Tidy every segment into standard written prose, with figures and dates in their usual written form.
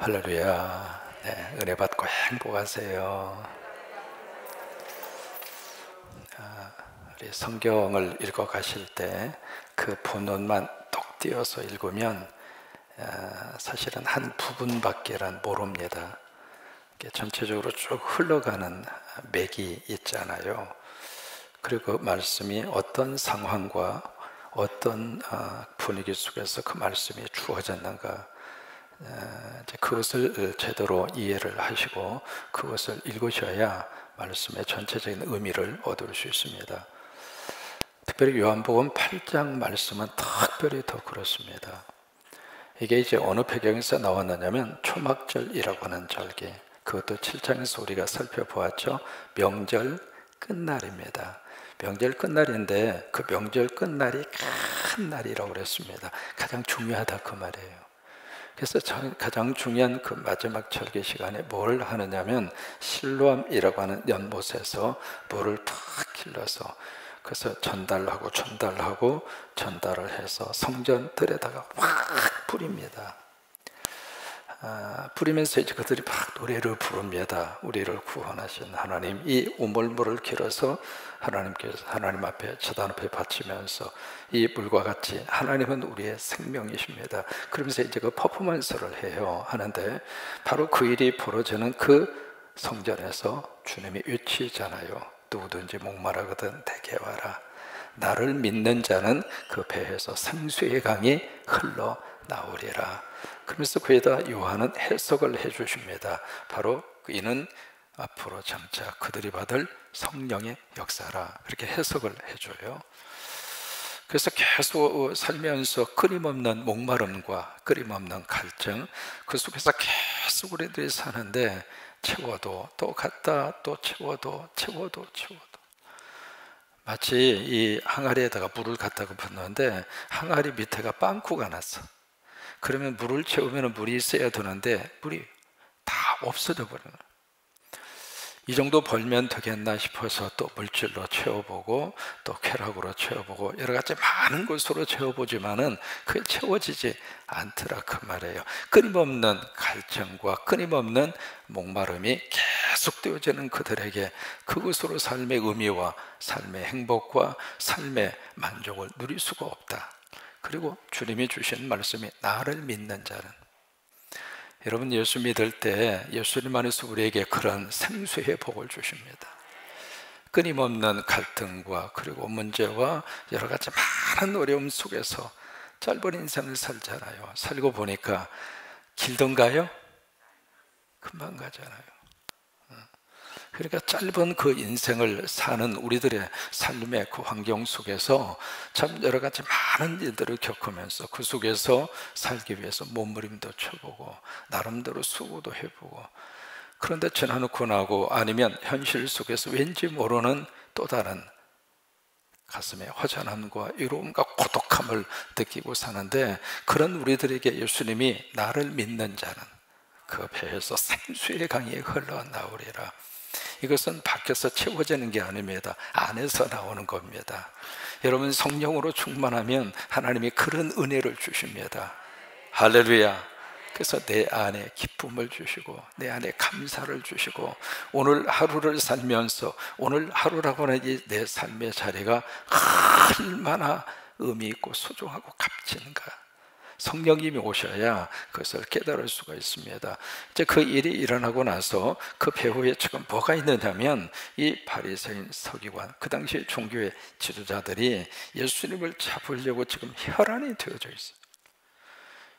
할렐루야. 네, 은혜 받고 행복하세요. 우리 성경을 읽어 가실 때 그 본문만 똑 띄어서 읽으면 사실은 한 부분밖에란 모릅니다. 이게 전체적으로 쭉 흘러가는 맥이 있잖아요. 그리고 그 말씀이 어떤 상황과 어떤 분위기 속에서 그 말씀이 주어졌는가, 이제 그것을 제대로 이해를 하시고 그것을 읽으셔야 말씀의 전체적인 의미를 얻을 수 있습니다. 특별히 요한복음 8장 말씀은 특별히 더 그렇습니다. 이게 이제 어느 배경에서 나왔느냐면 초막절이라고 하는 절기, 그것도 7장에서 우리가 살펴보았죠. 명절 끝날입니다. 명절 끝날인데 그 명절 끝날이 큰 날이라고 그랬습니다. 가장 중요하다 그 말이에요. 그래서 가장 중요한 그 마지막 절기 시간에 뭘 하느냐면 실로암이라고 하는 연못에서 물을 탁 길러서 그래서 전달을 해서 성전들에다가 확 뿌립니다. 뿌리면서 이제 그들이 막 노래를 부릅니다. 우리를 구원하신 하나님, 이 우물물을 길어서 하나님 앞에 제단 앞에 바치면서 이 물과 같이 하나님은 우리의 생명이십니다. 그러면서 이제 그 퍼포먼스를 해요. 하는데 바로 그 일이 벌어지는 그 성전에서 주님이 외치잖아요. 누구든지 목마르거든 내게 와라. 나를 믿는 자는 그 배에서 생수의 강이 흘러 나오리라. 그러면서 그에다 요한은 해석을 해 주십니다. 바로 이는 앞으로 장차 그들이 받을 성령의 역사라. 그렇게 해석을 해줘요. 그래서 계속 살면서 끊임없는 목마름과 끊임없는 갈증, 그 속에서 계속 우리들이 사는데 채워도 또 갖다 또 채워도 마치 이 항아리에다가 물을 갖다가 붓는데 항아리 밑에가 빵꾸가 났어. 그러면 물을 채우면 물이 있어야 되는데 물이 다 없어져 버려요. 이 정도 벌면 되겠나 싶어서 또 물질로 채워보고 또 쾌락으로 채워보고 여러 가지 많은 것으로 채워보지만은 그게 채워지지 않더라 그 말이에요. 끊임없는 갈증과 끊임없는 목마름이 계속되어지는 그들에게 그것으로 삶의 의미와 삶의 행복과 삶의 만족을 누릴 수가 없다. 그리고 주님이 주신 말씀이 나를 믿는 자는, 여러분 예수 믿을 때 예수님 안에서 우리에게 그런 생수의 복을 주십니다. 끊임없는 갈등과 그리고 문제와 여러 가지 많은 어려움 속에서 짧은 인생을 살잖아요. 살고 보니까 길던가요? 금방 가잖아요. 그러니까 짧은 그 인생을 사는 우리들의 삶의 그 환경 속에서 참 여러 가지 많은 일들을 겪으면서 그 속에서 살기 위해서 몸부림도 쳐보고 나름대로 수고도 해보고, 그런데 지나놓고 나고 아니면 현실 속에서 왠지 모르는 또 다른 가슴에 허전함과 이로움과 고독함을 느끼고 사는데, 그런 우리들에게 예수님이 나를 믿는 자는 그 배에서 생수의 강이 흘러나오리라. 이것은 밖에서 채워지는 게 아닙니다. 안에서 나오는 겁니다. 여러분 성령으로 충만하면 하나님이 그런 은혜를 주십니다. 할렐루야. 그래서 내 안에 기쁨을 주시고 내 안에 감사를 주시고, 오늘 하루를 살면서 오늘 하루라고 하는 이 내 삶의 자리가 얼마나 의미 있고 소중하고 값진가. 성령님이 오셔야 그것을 깨달을 수가 있습니다. 이제 그 일이 일어나고 나서 그 배후에 지금 뭐가 있느냐면 이 바리새인 서기관, 그 당시 종교의 지도자들이 예수님을 잡으려고 지금 혈안이 되어져 있어요.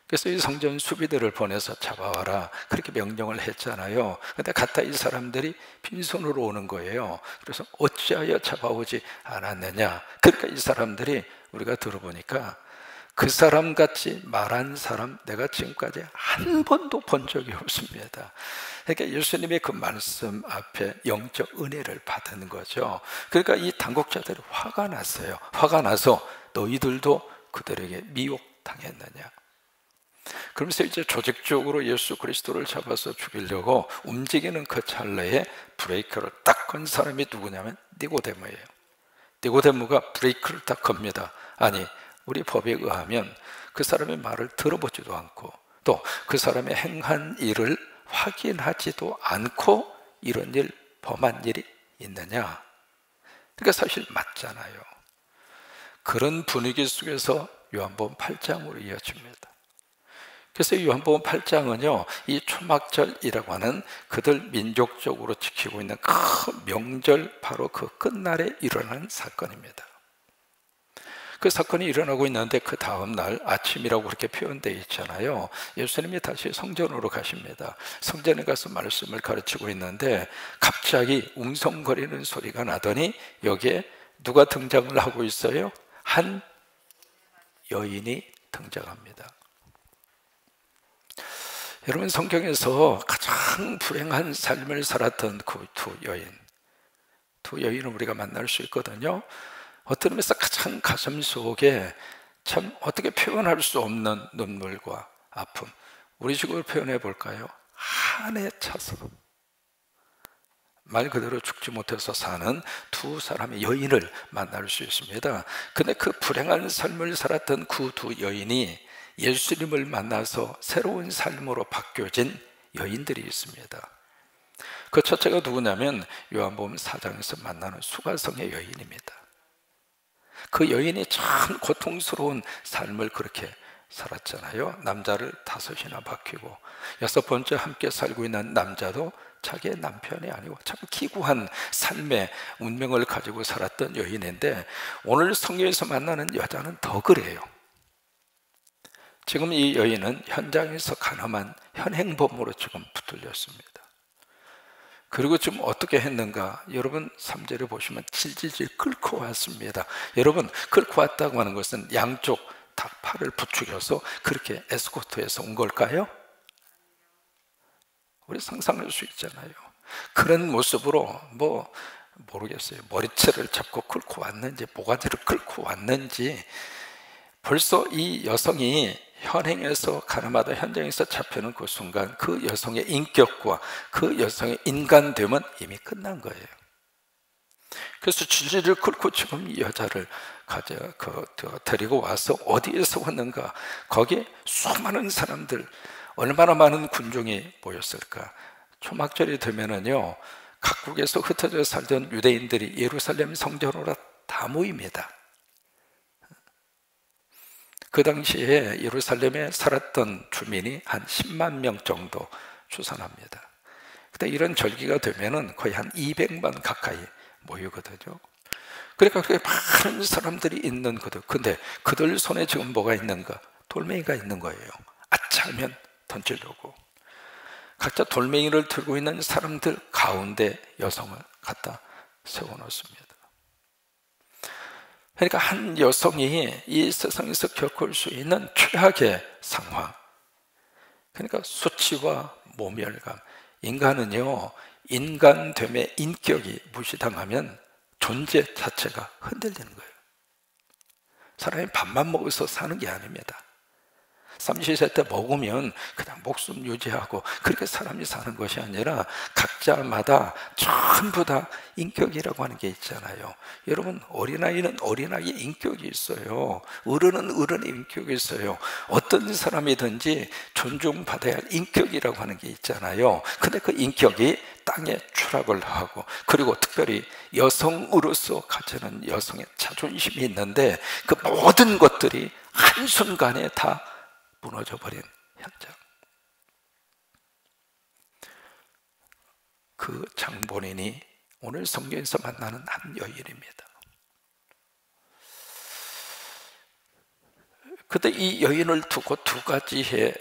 그래서 이 성전 수비대를 보내서 잡아와라 그렇게 명령을 했잖아요. 근데 갔다 이 사람들이 빈손으로 오는 거예요. 그래서 어찌하여 잡아오지 않았느냐. 그러니까 이 사람들이 우리가 들어보니까 그 사람같이 말한 사람 내가 지금까지 한 번도 본 적이 없습니다. 그러니까 예수님의 그 말씀 앞에 영적 은혜를 받은 거죠. 그러니까 이 당국자들이 화가 났어요. 화가 나서 너희들도 그들에게 미혹당했느냐. 그러면서 이제 조직적으로 예수 그리스도를 잡아서 죽이려고 움직이는 그 찰나에 브레이크를 딱 건 사람이 누구냐면 니고데모예요. 니고데모가 브레이크를 딱 겁니다. 아니 우리 법에 의하면 그 사람의 말을 들어보지도 않고 또 그 사람의 행한 일을 확인하지도 않고 이런 일 범한 일이 있느냐? 그러니까 사실 맞잖아요. 그런 분위기 속에서 요한복음 8장으로 이어집니다. 그래서 요한복음 8장은요, 이 초막절이라고 하는 그들 민족적으로 지키고 있는 큰 명절, 바로 그 끝날에 일어나는 사건입니다. 그 사건이 일어나고 있는데 그 다음 날 아침이라고 그렇게 표현되어 있잖아요. 예수님이 다시 성전으로 가십니다. 성전에 가서 말씀을 가르치고 있는데 갑자기 웅성거리는 소리가 나더니 여기에 누가 등장을 하고 있어요? 한 여인이 등장합니다. 여러분, 성경에서 가장 불행한 삶을 살았던 그 두 여인을 우리가 만날 수 있거든요. 어떤 의미에서 가장 가슴 속에 참 어떻게 표현할 수 없는 눈물과 아픔, 우리 식으로 표현해 볼까요? 한에 차서 말 그대로 죽지 못해서 사는 두 사람의 여인을 만날 수 있습니다. 근데 그 불행한 삶을 살았던 그 두 여인이 예수님을 만나서 새로운 삶으로 바뀌어진 여인들이 있습니다. 그 첫째가 누구냐면 요한복음 4장에서 만나는 수가성의 여인입니다. 그 여인이 참 고통스러운 삶을 그렇게 살았잖아요. 남자를 5이나 바뀌고 6번째 함께 살고 있는 남자도 자기의 남편이 아니고 참 기구한 삶의 운명을 가지고 살았던 여인인데, 오늘 성경에서 만나는 여자는 더 그래요. 지금 이 여인은 현장에서 간험한 현행범으로 지금 붙들렸습니다. 그리고 지금 어떻게 했는가? 여러분 3절에 보시면 질질질 끓고 왔습니다. 여러분, 끓고 왔다고 하는 것은 양쪽 다 팔을 부추겨서 그렇게 에스코트해서 온 걸까요? 우리 상상할 수 있잖아요. 그런 모습으로 모르겠어요. 머리채를 잡고 끓고 왔는지 모가지를 끓고 왔는지, 벌써 이 여성이 현행에서 가늠하다 현장에서 잡히는 그 순간 그 여성의 인격과 그 여성의 인간됨은 이미 끝난 거예요. 그래서 질질을 끓고 지금 이 여자를 데리고 와서 어디에서 왔는가? 거기에 수많은 사람들, 얼마나 많은 군중이 모였을까? 초막절이 되면은요, 각국에서 흩어져 살던 유대인들이 예루살렘 성전으로 다 모입니다. 그 당시에 예루살렘에 살았던 주민이 한 10만 명 정도 추산합니다. 근데 이런 절기가 되면은 거의 한 200만 가까이 모이거든요. 그러니까 그렇게 많은 사람들이 있는 거죠. 근데 그들 손에 지금 뭐가 있는가? 돌멩이가 있는 거예요. 아차 하면 던지려고. 각자 돌멩이를 들고 있는 사람들 가운데 여성을 갖다 세워놓습니다. 그러니까 한 여성이 이 세상에서 겪을 수 있는 최악의 상황, 그러니까 수치와 모멸감. 인간은요, 인간됨의 인격이 무시당하면 존재 자체가 흔들리는 거예요. 사람이 밥만 먹어서 사는 게 아닙니다. 삼시세 때 먹으면 그냥 목숨 유지하고 그렇게 사람이 사는 것이 아니라 각자마다 전부 다 인격이라고 하는 게 있잖아요. 여러분, 어린아이는 어린아이의 인격이 있어요. 어른은 어른의 인격이 있어요. 어떤 사람이든지 존중받아야 할 인격이라고 하는 게 있잖아요. 근데 그 인격이 땅에 추락을 하고, 그리고 특별히 여성으로서 가지는 여성의 자존심이 있는데 그 모든 것들이 한순간에 다 무너져버린 현장. 그 장본인이 오늘 성경에서 만나는 한 여인입니다. 그때 이 여인을 두고 두 가지의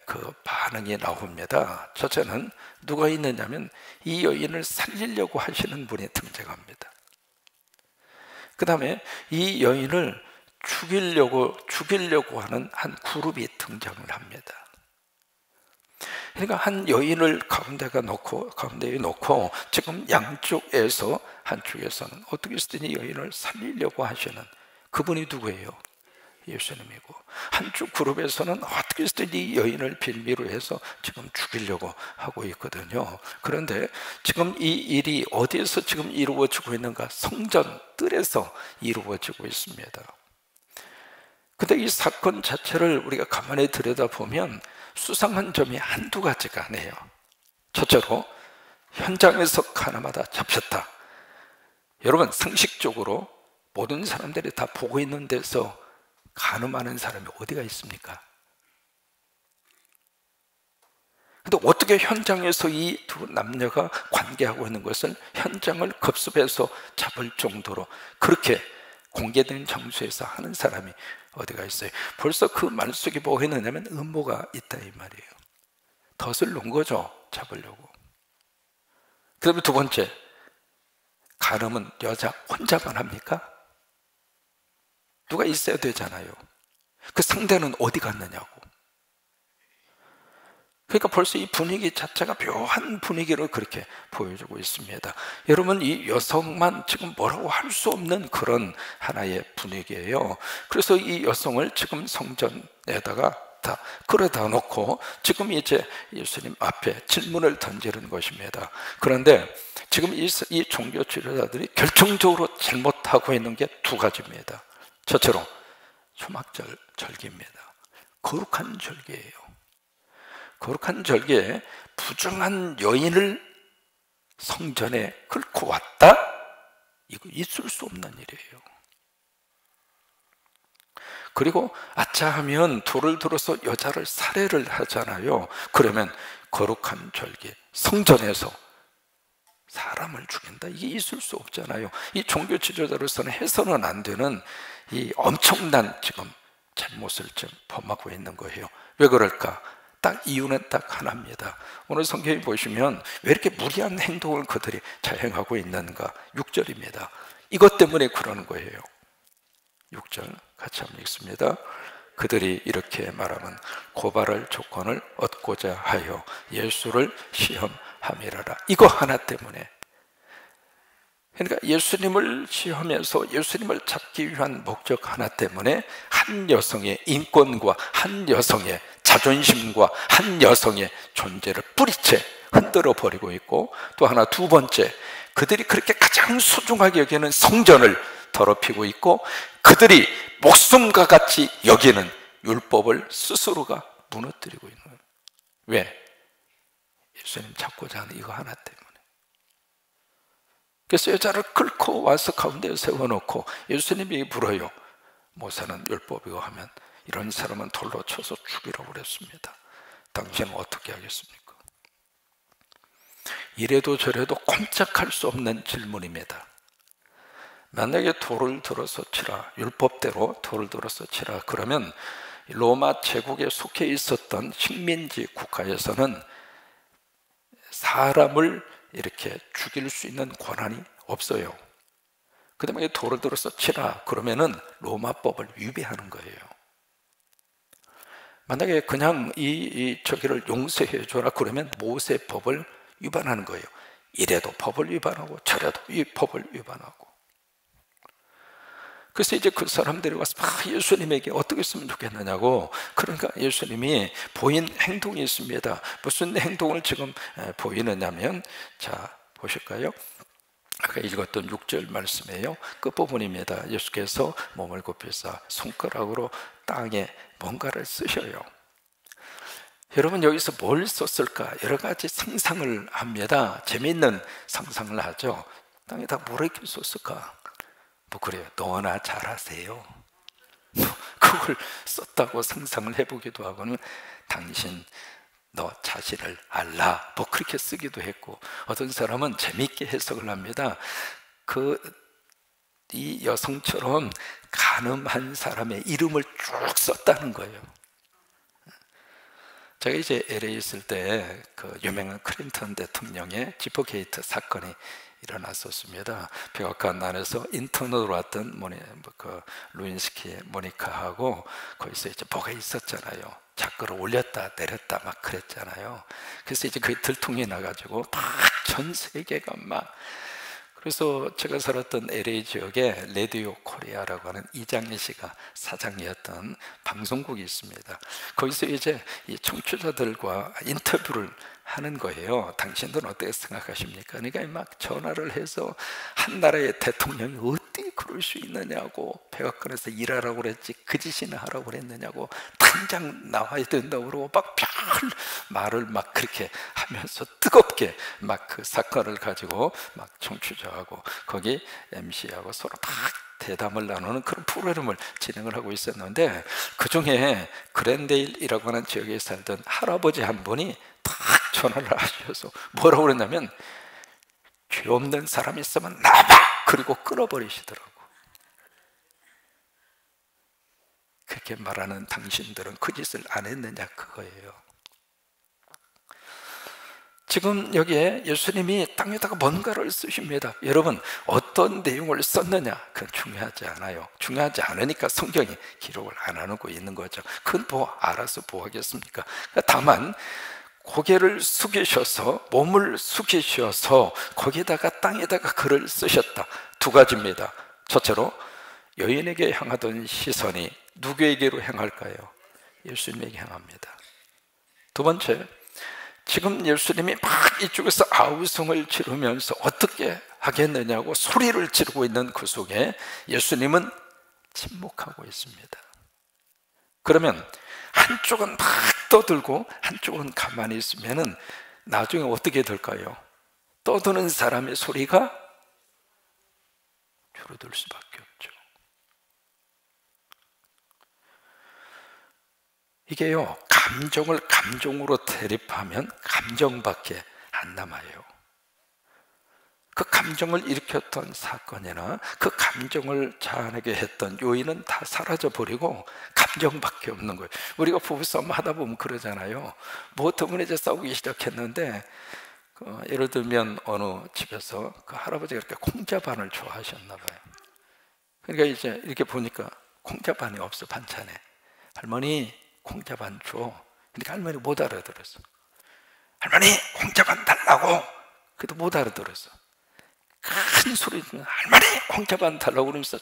그 반응이 나옵니다. 첫째는 누가 있느냐면 이 여인을 살리려고 하시는 분이 등장합니다. 그 다음에 이 여인을 죽이려고 하는 한 그룹이 등장을 합니다. 그러니까 한 여인을 가운데에 놓고 지금 양쪽에서, 한쪽에서는 어떻게 해서든 여인을 살리려고 하시는 그분이 누구예요? 예수님이고, 한쪽 그룹에서는 어떻게 해서든 이 여인을 빌미로 해서 지금 죽이려고 하고 있거든요. 그런데 지금 이 일이 어디에서 지금 이루어지고 있는가? 성전 뜰에서 이루어지고 있습니다. 근데 이 사건 자체를 우리가 가만히 들여다보면 수상한 점이 한두 가지가 아니에요. 첫째로 현장에서 가늠하다 잡혔다. 여러분, 상식적으로 모든 사람들이 다 보고 있는 데서 가늠하는 사람이 어디가 있습니까? 근데 어떻게 현장에서 이 두 남녀가 관계하고 있는 것을 현장을 급습해서 잡을 정도로 그렇게 공개된 장소에서 하는 사람이 어디가 있어요? 벌써 그 말 속에 뭐가 있느냐면 음모가 있다 이 말이에요. 덫을 놓은 거죠, 잡으려고. 그 다음에 두 번째, 가늠은 여자 혼자만 합니까? 누가 있어야 되잖아요. 그 상대는 어디 갔느냐고. 그러니까 벌써 이 분위기 자체가 묘한 분위기를 그렇게 보여주고 있습니다. 여러분, 이 여성만 지금 뭐라고 할 수 없는 그런 하나의 분위기예요. 그래서 이 여성을 지금 성전에다가 다 끌어다 놓고 지금 이제 예수님 앞에 질문을 던지는 것입니다. 그런데 지금 이 종교 지도자들이 결정적으로 잘못하고 있는 게 두 가지입니다. 첫째로 초막절 절기입니다. 거룩한 절기예요. 거룩한 절기에 부정한 여인을 성전에 끌고 왔다? 이거 있을 수 없는 일이에요. 그리고 아차 하면 돌을 들어서 여자를 살해를 하잖아요. 그러면 거룩한 절기, 성전에서 사람을 죽인다? 이게 있을 수 없잖아요. 이 종교 지도자로서는 해서는 안 되는 이 엄청난 지금 잘못을 지금 범하고 있는 거예요. 왜 그럴까? 딱 이유는 딱 하나입니다. 오늘 성경에 보시면 왜 이렇게 무리한 행동을 그들이 자행하고 있는가? 6절입니다. 이것 때문에 그러는 거예요. 6절 같이 한번 읽습니다. 그들이 이렇게 말하면 고발할 조건을 얻고자 하여 예수를 시험함이라라. 이거 하나 때문에. 그러니까 예수님을 시험해서 예수님을 잡기 위한 목적 하나 때문에 한 여성의 인권과 한 여성의 자존심과 한 여성의 존재를 뿌리채 흔들어 버리고 있고, 또 하나 두 번째, 그들이 그렇게 가장 소중하게 여기는 성전을 더럽히고 있고, 그들이 목숨과 같이 여기는 율법을 스스로가 무너뜨리고 있는 거예요. 왜? 예수님 잡고자 하는 이거 하나 때문에. 그래서 여자를 끌고 와서 가운데에 세워놓고 예수님이 물어요. 모세는 율법이고 하면 이런 사람은 돌로 쳐서 죽이라고 그랬습니다. 당신은 어떻게 하겠습니까? 이래도 저래도 꼼짝할 수 없는 질문입니다. 만약에 돌을 들어서 치라, 율법대로 돌을 들어서 치라, 그러면 로마 제국에 속해 있었던 식민지 국가에서는 사람을 이렇게 죽일 수 있는 권한이 없어요. 그 다음에 돌을 들어서 치라 그러면은 로마법을 위배하는 거예요. 만약에 그냥 저기를 용서해 줘라 그러면 모세법을 위반하는 거예요. 이래도 법을 위반하고 저래도 이 법을 위반하고. 그래서 이제 그 사람들이 와서 예수님에게 어떻게 했으면 좋겠느냐고. 그러니까 예수님이 보인 행동이 있습니다. 무슨 행동을 지금 보이느냐면, 자 보실까요? 아까 읽었던 6절 말씀이에요. 끝부분입니다. 예수께서 몸을 굽히사 손가락으로 땅에 뭔가를 쓰셔요. 여러분, 여기서 뭘 썼을까? 여러 가지 상상을 합니다. 재미있는 상상을 하죠. 땅에다 뭘 이렇게 썼을까? 뭐 그래요. 너나 잘하세요. 그걸 썼다고 상상을 해보기도 하고는 당신 너 자신을 알라, 뭐 그렇게 쓰기도 했고, 어떤 사람은 재미있게 해석을 합니다. 이 여성처럼 간음한 사람의 이름을 쭉 썼다는 거예요. 제가 이제 LA 있을 때 그 유명한 클린턴 대통령의 지퍼게이트 사건이 일어났었습니다. 백악관 안에서 인턴으로 왔던 루인스키 모니카하고 거기서 이제 뭐가 있었잖아요. 자꾸를 올렸다 내렸다 막 그랬잖아요. 그래서 이제 그게 들통이 나가지고 막 전 세계가 막. 그래서 제가 살았던 LA 지역에 레디오 코리아라고 하는 이장희 씨가 사장이었던 방송국이 있습니다. 거기서 이제 이 청취자들과 인터뷰를 하는 거예요. 당신들은 어떻게 생각하십니까? 그러니까 막 전화를 해서 한 나라의 대통령이 어떻게 그럴 부를 수 있느냐고, 백악관에서 일하라고 그랬지 그 짓이나 하라고 그랬느냐고, 당장 나와야 된다고 그러고 막 별 말을 막 그렇게 하면서 뜨겁게 막 그 사건을 가지고 막 청취자하고 거기 MC하고 서로 막 대담을 나누는 그런 프로그램을 진행을 하고 있었는데, 그 중에 그랜데일이라고 하는 지역에 살던 할아버지 한 분이 딱 전화를 하셔서 뭐라고 그랬냐면, 죄 없는 사람 있으면 나와봐! 그리고 끊어버리시더라고. 그렇게 말하는 당신들은 그 짓을 안 했느냐, 그거예요. 지금 여기에 예수님이 땅에다가 뭔가를 쓰십니다. 여러분, 어떤 내용을 썼느냐, 그건 중요하지 않아요. 중요하지 않으니까 성경이 기록을 안 하고 있는 거죠. 그건 뭐 알아서 뭐 하겠습니까? 다만 고개를 숙이셔서, 몸을 숙이셔서 거기다가 땅에다가 글을 쓰셨다. 두 가지입니다. 첫째로, 여인에게 향하던 시선이 누구에게로 향할까요? 예수님에게 향합니다. 두 번째, 지금 예수님이 막 이쪽에서 아우성을 지르면서 어떻게 하겠느냐고 소리를 지르고 있는 그 속에 예수님은 침묵하고 있습니다. 그러면 한쪽은 막 떠들고 한쪽은 가만히 있으면은 나중에 어떻게 될까요? 떠드는 사람의 소리가 줄어들 수밖에 없죠. 이게요, 감정을 감정으로 대립하면 감정밖에 안 남아요. 그 감정을 일으켰던 사건이나 그 감정을 자아내게 했던 요인은 다 사라져버리고 감정밖에 없는 거예요. 우리가 부부싸움 하다 보면 그러잖아요. 뭐 때문에 이제 싸우기 시작했는데, 예를 들면 어느 집에서 그 할아버지가 이렇게 콩자반을 좋아하셨나 봐요. 그러니까 이제 이렇게 보니까 콩자반이 없어, 반찬에. 할머니 콩자반 줘. 그러니까 할머니 못 알아들었어. 할머니 콩자반 달라고. 그래도 못 알아들었어. 큰 소리 지르면 할머니 콩자반 달라고 그러면서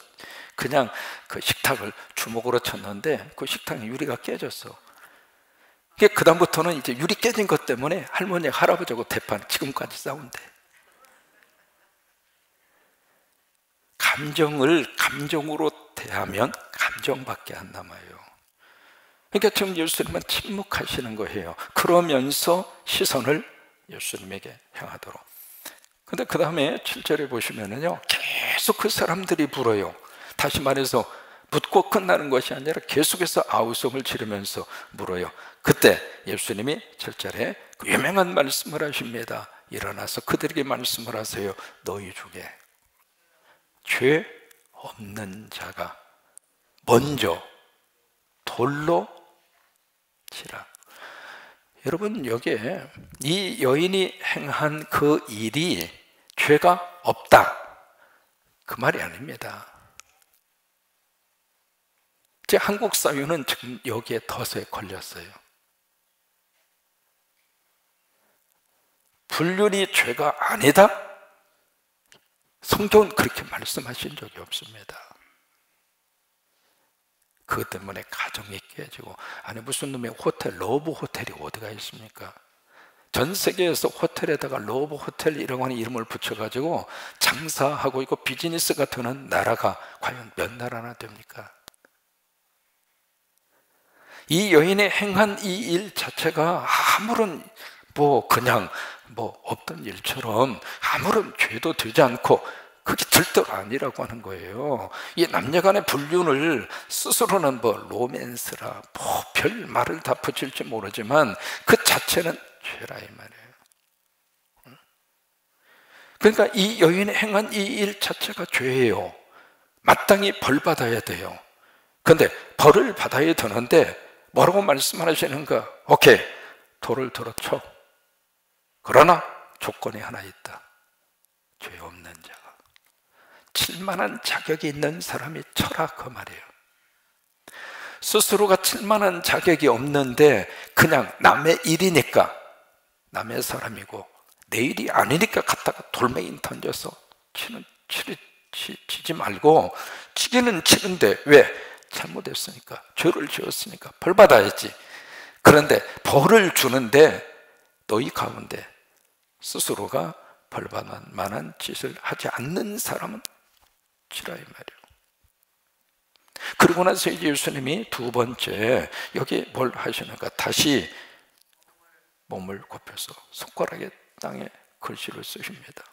그냥 그 식탁을 주먹으로 쳤는데 그 식탁에 유리가 깨졌어. 그 다음부터는 이제 유리 깨진 것 때문에 할머니 할아버지하고 대판 지금까지 싸운대. 감정을 감정으로 대하면 감정밖에 안 남아요. 그러니까 지금 예수님은 침묵하시는 거예요. 그러면서 시선을 예수님에게 향하도록. 근데 그 다음에 7절에 보시면은요, 계속 그 사람들이 물어요. 다시 말해서 묻고 끝나는 것이 아니라 계속해서 아우성을 지르면서 물어요. 그때 예수님이 7절에 그 유명한 말씀을 하십니다. 일어나서 그들에게 말씀을 하세요. 너희 중에 죄 없는 자가 먼저 돌로 치라. 여러분, 여기에 이 여인이 행한 그 일이 죄가 없다, 그 말이 아닙니다. 제 한국 사회는 지금 여기에 덫에 걸렸어요. 불륜이 죄가 아니다? 성경은 그렇게 말씀하신 적이 없습니다. 그것 때문에 가정이 깨지고, 아니 무슨 놈의 호텔, 러브 호텔이 어디가 있습니까? 전 세계에서 호텔에다가 러브 호텔이라고 하는 이름을 붙여가지고 장사하고 있고 비즈니스가 되는 나라가 과연 몇 나라나 됩니까? 이 여인의 행한 이 일 자체가 아무런 그냥 없던 일처럼 아무런 죄도 되지 않고 그게 절대로 아니라고 하는 거예요. 이 남녀간의 불륜을 스스로는 로맨스라 별 말을 다 붙일지 모르지만 그 자체는 죄라 이 말이에요. 그러니까 이 여인이 행한 이 일 자체가 죄예요. 마땅히 벌 받아야 돼요. 그런데 벌을 받아야 되는데 뭐라고 말씀하시는가? 오케이, 돌을 들어쳐. 그러나 조건이 하나 있다. 죄 없는 자가, 칠만한 자격이 있는 사람이 쳐라, 그 말이에요. 스스로가 칠만한 자격이 없는데 그냥 남의 일이니까, 남의 사람이고 내 일이 아니니까 갖다가 돌멩이 던져서 치지 말고, 치기는 치는데 왜? 잘못했으니까, 죄를 지었으니까 벌 받아야지. 그런데 벌을 주는데 너희 가운데 스스로가 벌 받을 만한 짓을 하지 않는 사람은 치라 이 말이에요. 그리고 나서 이제 예수님이 두 번째 여기 뭘 하시는가? 다시 몸을 굽혀서 손가락에 땅에 글씨를 쓰십니다.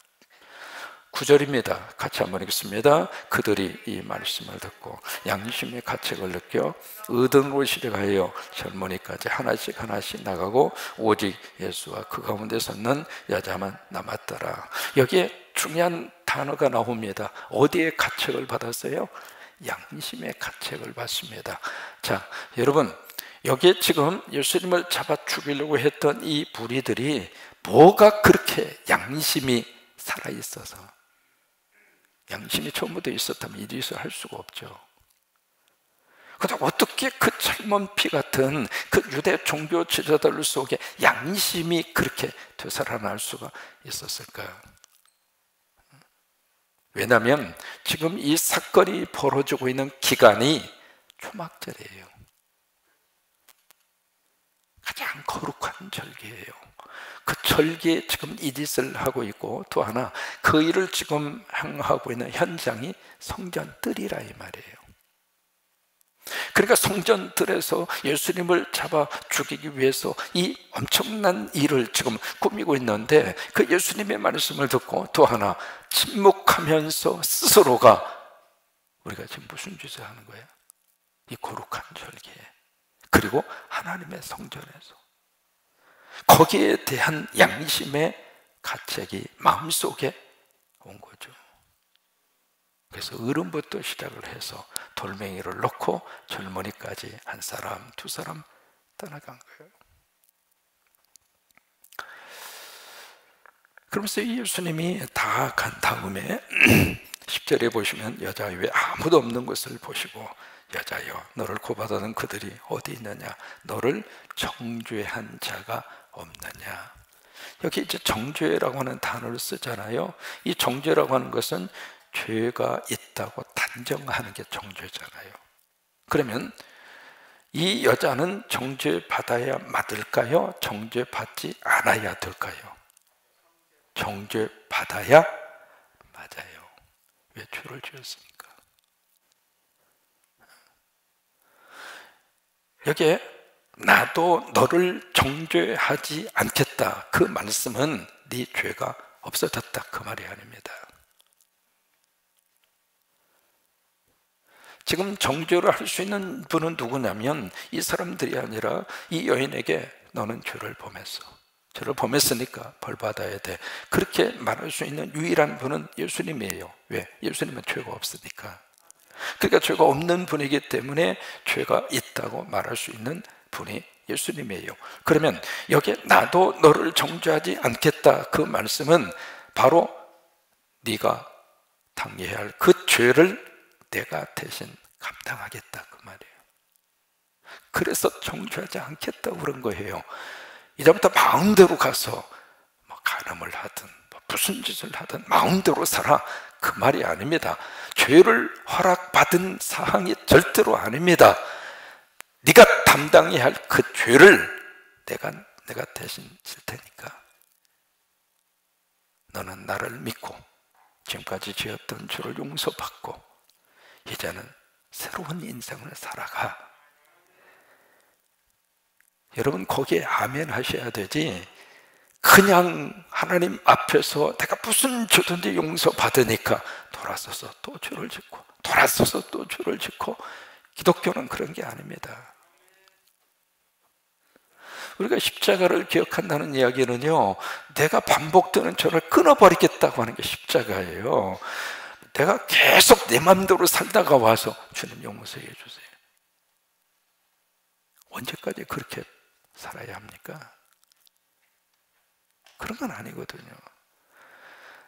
9절입니다. 같이 한번 읽겠습니다. 그들이 이 말씀을 듣고 양심의 가책을 느껴 의등으로 시작하여 젊은이까지 하나씩 하나씩 나가고 오직 예수와 그 가운데 섰는 여자만 남았더라. 여기에 중요한 단어가 나옵니다. 어디에 가책을 받았어요? 양심의 가책을 받습니다. 자, 여러분, 여기에 지금 예수님을 잡아 죽이려고 했던 이 무리들이 뭐가 그렇게 양심이 살아있어서, 양심이 처음부터 있었다면 이 짓을 할 수가 없죠. 그런데 어떻게 그 젊은 피 같은 그 유대 종교 지도자들 속에 양심이 그렇게 되살아날 수가 있었을까요? 왜냐하면 지금 이 사건이 벌어지고 있는 기간이 초막절이에요. 가장 거룩한 절기예요. 그 절기에 지금 이 짓을 하고 있고, 또 하나 그 일을 지금 행하고 있는 현장이 성전뜰이라 이 말이에요. 그러니까 성전뜰에서 예수님을 잡아 죽이기 위해서 이 엄청난 일을 지금 꾸미고 있는데, 그 예수님의 말씀을 듣고 또 하나 침묵하면서 스스로가 우리가 지금 무슨 짓을 하는 거예요? 이 거룩한 절기에, 그리고 하나님의 성전에서 거기에 대한 양심의 가책이 마음속에 온 거죠. 그래서 어른부터 시작을 해서 돌멩이를 놓고 젊은이까지 한 사람, 두 사람 떠나간 거예요. 그러면서 이 예수님이 다 간 다음에 10절에 보시면 여자 외에 아무도 없는 것을 보시고, 여자여 너를 고받아는 그들이 어디 있느냐? 너를 정죄한 자가 없느냐? 여기 이제 정죄라고 하는 단어를 쓰잖아요. 이 정죄라고 하는 것은 죄가 있다고 단정하는 게 정죄잖아요. 그러면 이 여자는 정죄받아야 맞을까요? 정죄받지 않아야 될까요? 정죄받아야 맞아요. 왜 죄를 지었습니까? 여기에 나도 너를 정죄하지 않겠다, 그 말씀은 네 죄가 없어졌다 그 말이 아닙니다. 지금 정죄를 할 수 있는 분은 누구냐면 이 사람들이 아니라 이 여인에게 너는 죄를 범했어, 죄를 범했으니까 벌 받아야 돼, 그렇게 말할 수 있는 유일한 분은 예수님이에요. 왜? 예수님은 죄가 없으니까. 그러니까 죄가 없는 분이기 때문에 죄가 있다고 말할 수 있는 분이 예수님이에요. 그러면 여기에 나도 너를 정죄하지 않겠다 그 말씀은 바로 네가 당해야 할 그 죄를 내가 대신 감당하겠다 그 말이에요. 그래서 정죄하지 않겠다고 그런 거예요. 이제부터 마음대로 가서 뭐 간음을 하든 뭐 무슨 짓을 하든 마음대로 살아, 그 말이 아닙니다. 죄를 허락받은 사항이 절대로 아닙니다. 네가 담당해야 할 그 죄를 내가 대신 질 테니까 너는 나를 믿고 지금까지 지었던 죄를 용서받고 이제는 새로운 인생을 살아가. 여러분 거기에 아멘 하셔야 되지, 그냥 하나님 앞에서 내가 무슨 죄든지 용서받으니까 돌아서서 또 죄를 짓고 돌아서서 또 죄를 짓고, 기독교는 그런 게 아닙니다. 우리가 십자가를 기억한다는 이야기는요, 내가 반복되는 죄를 끊어버리겠다고 하는 게 십자가예요. 내가 계속 내 마음대로 살다가 와서 주님 용서해 주세요. 언제까지 그렇게 살아야 합니까? 그런 건 아니거든요.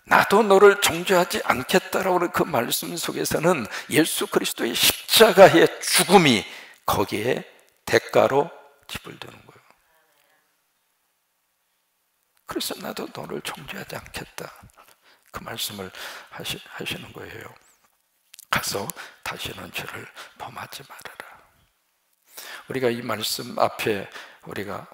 나도 너를 정죄하지 않겠다라고 하는 그 말씀 속에서는 예수 그리스도의 십자가의 죽음이 거기에 대가로 지불되는 거예요. 그래서 나도 너를 정죄하지 않겠다 그 말씀을 하시는 거예요. 가서 다시는 죄를 범하지 말아라. 우리가 이 말씀 앞에 우리가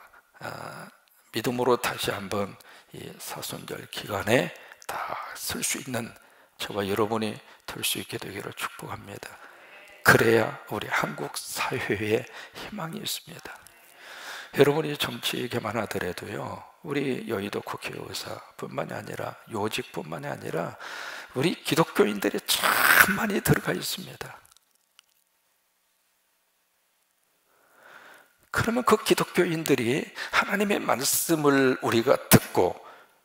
믿음으로 다시 한번 이 사순절 기간에 다 쓸 수 있는 저와 여러분이 될 수 있게 되기를 축복합니다. 그래야 우리 한국 사회에 희망이 있습니다. 여러분이 정치계만 하더라도요, 우리 여의도 국회의사뿐만이 아니라 요직뿐만이 아니라 우리 기독교인들이 참 많이 들어가 있습니다. 그러면 그 기독교인들이 하나님의 말씀을 우리가 듣고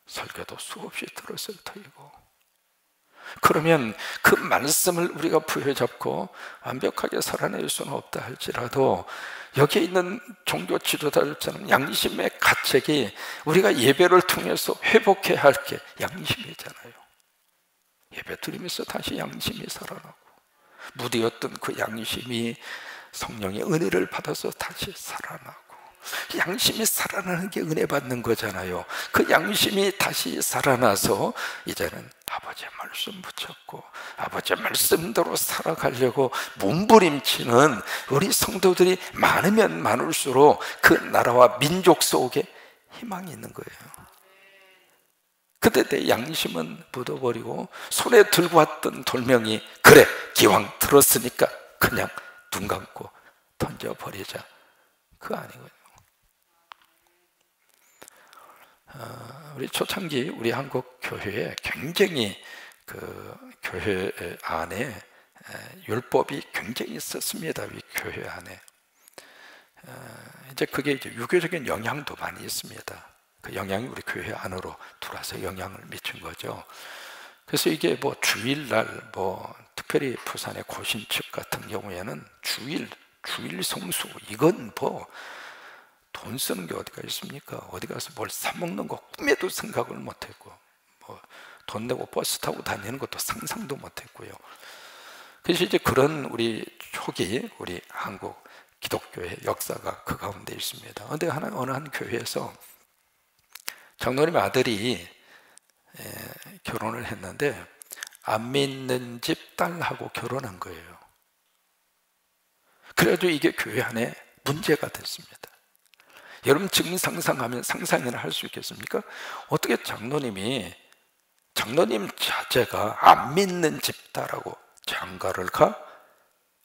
설교도 수없이 들었을 터이고, 그러면 그 말씀을 우리가 부여잡고 완벽하게 살아낼 수는 없다 할지라도 여기에 있는 종교 지도자들처럼 양심의 가책이 우리가 예배를 통해서 회복해야 할 게 양심이잖아요. 예배 드리면서 다시 양심이 살아나고, 무디었던 그 양심이 성령의 은혜를 받아서 다시 살아나고, 양심이 살아나는 게 은혜 받는 거잖아요. 그 양심이 다시 살아나서 이제는 아버지의 말씀 붙잡고 아버지의 말씀대로 살아가려고 몸부림치는 우리 성도들이 많으면 많을수록 그 나라와 민족 속에 희망이 있는 거예요. 그때 내 양심은 묻어버리고 손에 들고 왔던 돌멩이, 그래 기왕 들었으니까 그냥 눈 감고 던져버리자, 그거 아니거든요. 우리 초창기 우리 한국 교회에 굉장히 그 교회 안에 율법이 굉장히 있었습니다. 우리 교회 안에 이제 그게 이제 유교적인 영향도 많이 있습니다. 그 영향이 우리 교회 안으로 들어와서 영향을 미친 거죠. 그래서 이게 뭐 주일날, 뭐 특별히 부산의 고신측 같은 경우에는 주일 성수, 이건 뭐 돈 쓰는 게 어디가 있습니까? 어디 가서 뭘 사 먹는 거 꿈에도 생각을 못했고, 뭐 돈 내고 버스 타고 다니는 것도 상상도 못했고요. 그래서 이제 그런 우리 초기 우리 한국 기독교의 역사가 그 가운데 있습니다. 그런데 어느 한 교회에서 장로님의 아들이 결혼을 했는데 안 믿는 집 딸하고 결혼한 거예요. 그래도 이게 교회 안에 문제가 됐습니다. 여러분 지금 상상이나 할 수 있겠습니까? 어떻게 장로님 자제가 안 믿는 집 딸하고 장가를 가?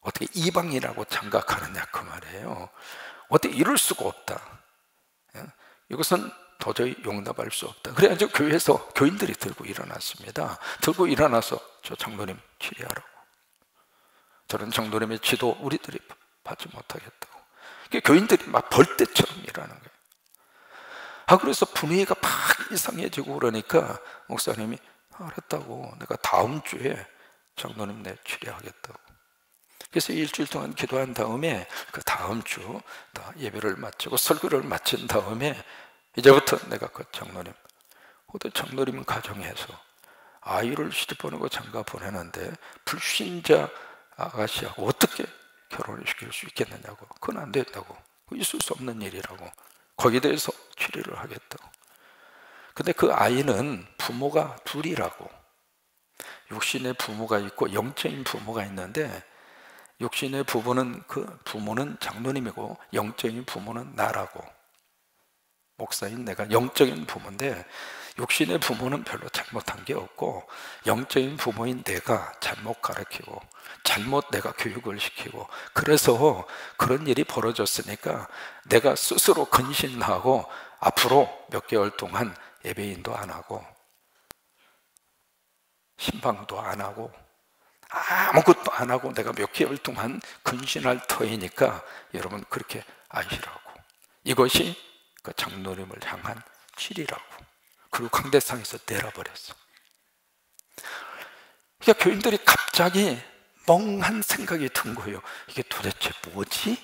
어떻게 이방이라고 장가가느냐 그 말이에요. 어떻게 이럴 수가 없다. 이것은 도저히 용납할 수 없다. 그래가지고 교회에서 교인들이 들고 일어났습니다. 들고 일어나서 저 장로님 치리하라고. 저런 장로님의 지도 우리들이 받지 못하겠다고. 교인들이 막 벌떼처럼 일하는 거예요. 그래서 분위기가 막 이상해지고 그러니까 목사님이 알았다고, 내가 다음 주에 장로님 내 치료하겠다고. 그래서 일주일 동안 기도한 다음에 그 다음 주 예배를 마치고 설교를 마친 다음에 이제부터 내가 그 장로님, 어떤 장로님 가정에서 아이를 시집 보내고 장가 보내는데 불신자 아가씨하고 어떻게 결혼을 시킬 수 있겠느냐고. 그건 안 된다고. 있을 수 없는 일이라고. 거기에 대해서 치료를 하겠다고. 근데 그 아이는 부모가 둘이라고. 육신의 부모가 있고 영적인 부모가 있는데, 육신의 부모는 부모는 장로님이고 영적인 부모는 나라고. 목사인 내가 영적인 부모인데 육신의 부모는 별로 잘못한 게 없고 영적인 부모인 내가 잘못 가르치고 잘못 내가 교육을 시키고, 그래서 그런 일이 벌어졌으니까 내가 스스로 근신하고 앞으로 몇 개월 동안 예배인도 안 하고 신방도 안 하고 아무것도 안 하고 내가 몇 개월 동안 근신할 터이니까 여러분 그렇게 아시라고. 이것이 그 장로님을 향한 치리라고. 그리고 강대상에서 내려버렸어. 그러니까 교인들이 갑자기 멍한 생각이 든 거예요. 이게 도대체 뭐지?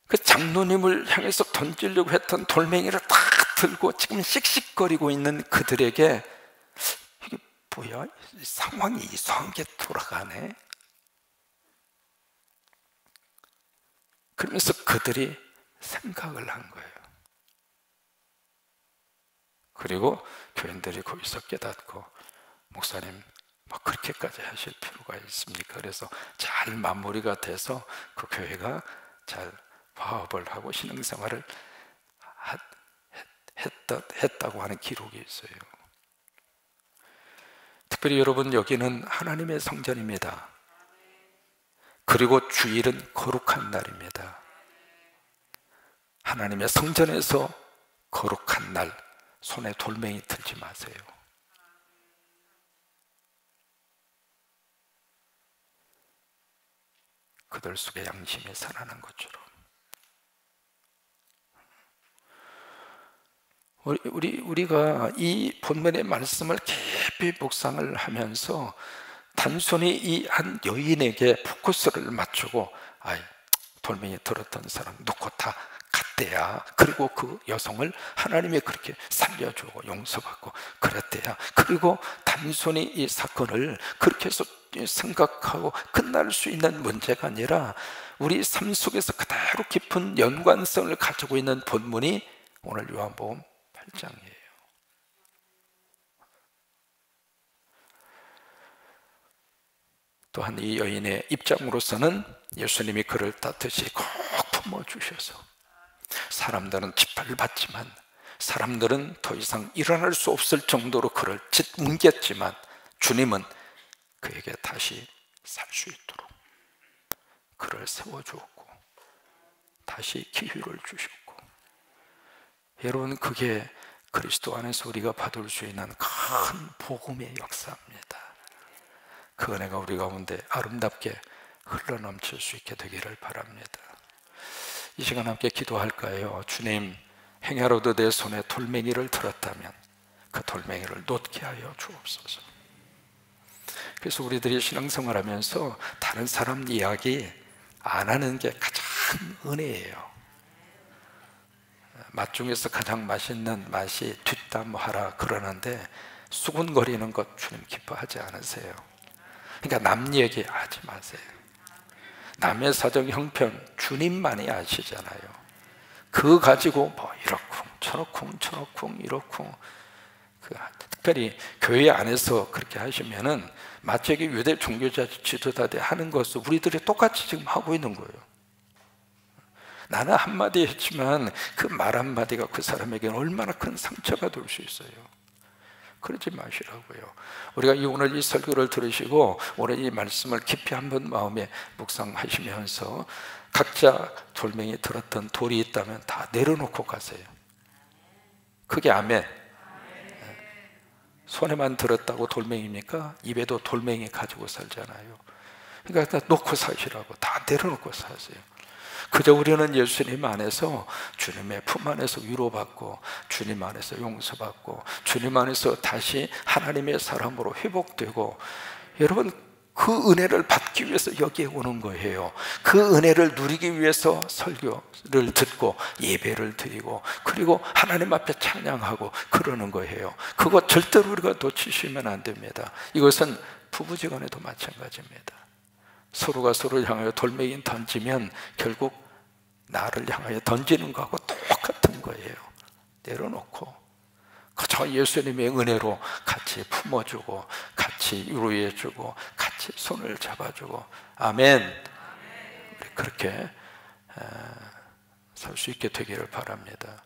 그 장로님을 향해서 던지려고 했던 돌멩이를 딱 들고 지금 씩씩거리고 있는 그들에게 이게 뭐야? 상황이 이상하게 돌아가네. 그러면서 그들이 생각을 한 거예요. 그리고 교인들이 거기서 깨닫고, 목사님 뭐 그렇게까지 하실 필요가 있습니까? 그래서 잘 마무리가 돼서 그 교회가 잘 화합을 하고 신앙생활을 했다고 하는 기록이 있어요. 특별히 여러분, 여기는 하나님의 성전입니다. 그리고 주일은 거룩한 날입니다. 하나님의 성전에서 거룩한 날, 손에 돌멩이 들지 마세요. 그들 속에 양심이 살아난 것처럼 우리가 이 본문의 말씀을 깊이 묵상을 하면서 단순히 이 한 여인에게 포커스를 맞추고, 아이, 돌멩이 들었던 사람 놓고 다 갔대야, 그리고 그 여성을 하나님이 그렇게 살려주고 용서받고 그랬대야, 그리고 단순히 이 사건을 그렇게 해서 생각하고 끝날 수 있는 문제가 아니라 우리 삶 속에서 그대로 깊은 연관성을 가지고 있는 본문이 오늘 요한복음 8장이에요. 또한 이 여인의 입장으로서는 예수님이 그를 따뜻이 꼭 품어주셔서, 사람들은 짓밟았지만, 사람들은 더 이상 일어날 수 없을 정도로 그를 짓뭉갰지만, 주님은 그에게 다시 살 수 있도록 그를 세워주었고 다시 기회를 주셨고, 여러분, 그게 그리스도 안에서 우리가 받을 수 있는 큰 복음의 역사입니다. 그 은혜가 우리 가운데 아름답게 흘러넘칠 수 있게 되기를 바랍니다. 이 시간 함께 기도할까요? 주님, 행여라도 내 손에 돌멩이를 들었다면 그 돌멩이를 놓게 하여 주옵소서. 그래서 우리들이 신앙생활 하면서 다른 사람 이야기 안 하는 게 가장 은혜예요. 맛 중에서 가장 맛있는 맛이 뒷담화라 그러는데, 수군거리는 것 주님 기뻐하지 않으세요. 그러니까 남 얘기 하지 마세요. 남의 사정 형편 주님만이 아시잖아요. 그거 가지고 뭐 이렇쿵 저렇쿵 이렇쿵, 특별히 교회 안에서 그렇게 하시면은 마치 유대 종교자 지도자들 하는 것을 우리들이 똑같이 지금 하고 있는 거예요. 나는 한마디 했지만 그 말 한마디가 그 사람에게는 얼마나 큰 상처가 될 수 있어요. 그러지 마시라고요. 우리가 오늘 이 설교를 들으시고 오늘 이 말씀을 깊이 한번 마음에 묵상하시면서 각자 돌멩이 들었던 돌이 있다면 다 내려놓고 가세요. 그게 아멘. 손에만 들었다고 돌멩이입니까? 입에도 돌멩이 가지고 살잖아요. 그러니까 다 놓고 사시라고, 다 내려놓고 사세요. 그저 우리는 예수님 안에서, 주님의 품 안에서 위로받고, 주님 안에서 용서받고, 주님 안에서 다시 하나님의 사람으로 회복되고, 여러분, 그 은혜를 받기 위해서 여기에 오는 거예요. 그 은혜를 누리기 위해서 설교를 듣고 예배를 드리고, 그리고 하나님 앞에 찬양하고 그러는 거예요. 그거 절대로 우리가 놓치시면 안 됩니다. 이것은 부부지간에도 마찬가지입니다. 서로가 서로를 향하여 돌멩이 던지면 결국 나를 향하여 던지는 거하고 똑같은 거예요. 내려놓고 그저 예수님의 은혜로 같이 품어주고 같이 위로해주고 같이 손을 잡아주고, 아멘. 우리 그렇게 살 수 있게 되기를 바랍니다.